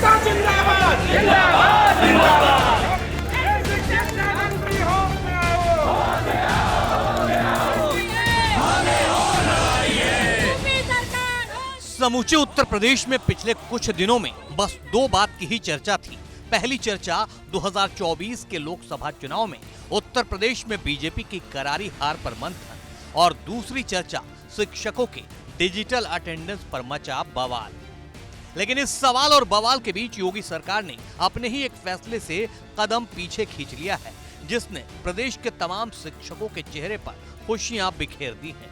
जनता जिंदाबाद जिंदाबाद जिंदाबाद। समूचे उत्तर प्रदेश में पिछले कुछ दिनों में बस दो बात की ही चर्चा थी। पहली चर्चा 2024 के लोकसभा चुनाव में उत्तर प्रदेश में बीजेपी की करारी हार पर मंथन और दूसरी चर्चा शिक्षकों के डिजिटल अटेंडेंस पर मचा बवाल। लेकिन इस सवाल और बवाल के बीच योगी सरकार ने अपने ही एक फैसले से कदम पीछे खींच लिया है, जिसने प्रदेश के तमाम शिक्षकों के चेहरे पर खुशियां बिखेर दी हैं।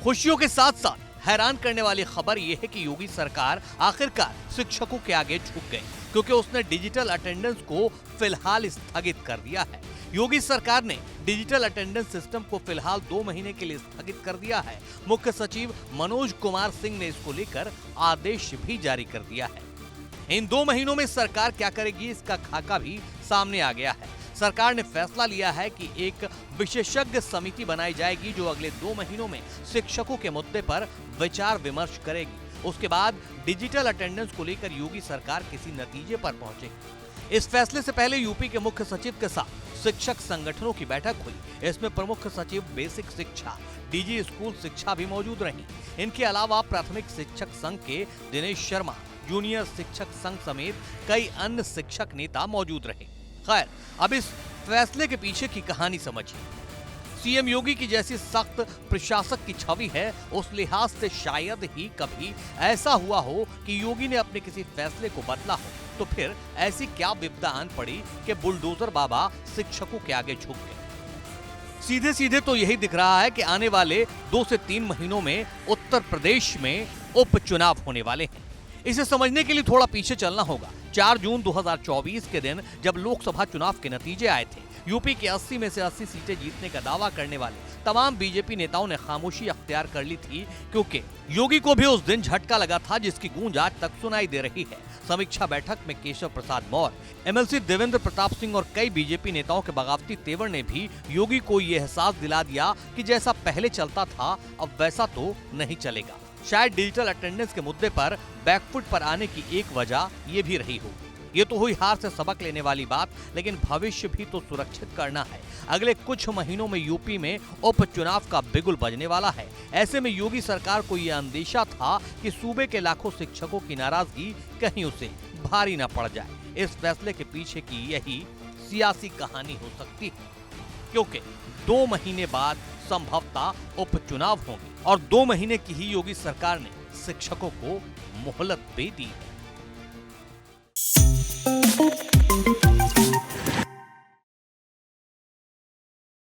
खुशियों के साथ साथ हैरान करने वाली खबर यह है कि योगी सरकार आखिरकार शिक्षकों के आगे झुक गई, क्योंकि उसने डिजिटल अटेंडेंस को फिलहाल स्थगित कर दिया है। योगी सरकार ने डिजिटल अटेंडेंस सिस्टम को फिलहाल 2 महीने के लिए स्थगित कर दिया है। मुख्य सचिव मनोज कुमार सिंह ने इसको लेकर आदेश भी जारी कर दिया है। इन 2 महीनों में सरकार क्या करेगी, इसका खाका भी सामने आ गया है। सरकार ने फैसला लिया है कि एक विशेषज्ञ समिति बनाई जाएगी जो अगले 2 महीनों में शिक्षकों के मुद्दे पर विचार विमर्श करेगी। उसके बाद डिजिटल अटेंडेंस को लेकर योगी सरकार किसी नतीजे पर पहुंचेगी। इस फैसले से पहले यूपी के मुख्य सचिव के साथ शिक्षक संगठनों की बैठक हुई। इसमें प्रमुख सचिव बेसिक शिक्षा, डीजी स्कूल शिक्षा भी मौजूद रही। इनके अलावा प्राथमिक शिक्षक संघ के दिनेश शर्मा, जूनियर शिक्षक संघ समेत कई अन्य शिक्षक नेता मौजूद रहे। खैर, अब इस फैसले के पीछे की कहानी समझिए। सीएम योगी की जैसी सख्त प्रशासक की छवि है, उस लिहाज से शायद ही कभी ऐसा हुआ हो कि योगी ने अपने किसी फैसले को बदला हो। तो फिर ऐसी क्या विपदा आन पड़ी कि बुलडोजर बाबा शिक्षकों के आगे झुक गए। सीधे सीधे तो यही दिख रहा है कि आने वाले 2 से 3 महीनों में उत्तर प्रदेश में उपचुनाव होने वाले हैं। इसे समझने के लिए थोड़ा पीछे चलना होगा। 4 जून 2024 के दिन जब लोकसभा चुनाव के नतीजे आए थे, यूपी के 80 में से 80 सीटें जीतने का दावा करने वाले तमाम बीजेपी नेताओं ने खामोशी अख्तियार कर ली थी, क्योंकि योगी को भी उस दिन झटका लगा था जिसकी गूंज आज तक सुनाई दे रही है। समीक्षा बैठक में केशव प्रसाद मौर्य, एमएलसी देवेंद्र प्रताप सिंह और कई बीजेपी नेताओं के बगावती तेवर ने भी योगी को ये एहसास दिला दिया कि जैसा पहले चलता था अब वैसा तो नहीं चलेगा। शायद डिजिटल अटेंडेंस के मुद्दे पर बैकफुट पर आने की एक वजह ये भी रही हो। ये तो हुई हार से सबक लेने वाली बात, लेकिन भविष्य भी तो सुरक्षित करना है। अगले कुछ महीनों में यूपी में उपचुनाव का बिगुल बजने वाला है। ऐसे में योगी सरकार को यह अंदेशा था कि सूबे के लाखों शिक्षकों की नाराजगी कहीं उसे भारी न पड़ जाए। इस फैसले के पीछे की यही सियासी कहानी हो सकती है, क्योंकि 2 महीने बाद संभवतः उपचुनाव होंगे और 2 महीने की ही योगी सरकार ने शिक्षकों को मोहलत दे दी है।